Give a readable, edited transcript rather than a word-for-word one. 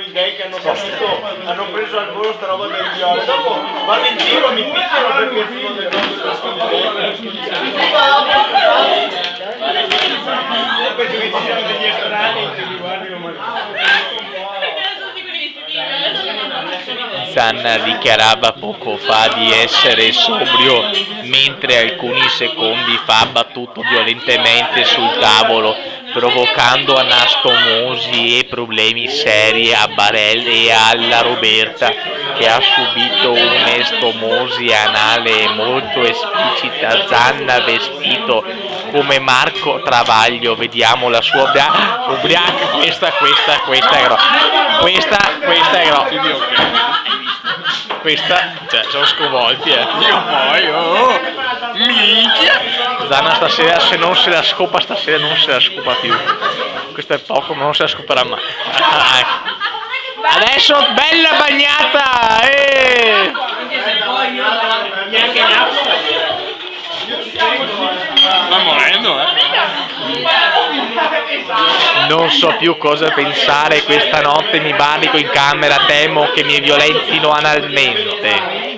i gay che hanno preso al volo sta roba del viola. Dopo vanno in giro, mi picchiano perché sono del poi ci sono degli estranei che mi guardino Zanna dichiarava poco fa di essere sobrio, mentre alcuni secondi fa ha battuto violentemente sul tavolo, provocando anastomosi e problemi seri a Barelli e alla Roberta, che ha subito un'estomosi anale molto esplicita. Zanna vestito come Marco Travaglio, vediamo la sua ubriaca, questa è questa, cioè, sono sconvolti, Io poi, minchia! Zanna stasera, se non se la scopa stasera, non se la scopa più. Questo è poco, ma non se la scoperà mai. Adesso, bella bagnata! Sta morendo, Non so più cosa pensare, questa notte mi barrico in camera, temo che mi violentino analmente.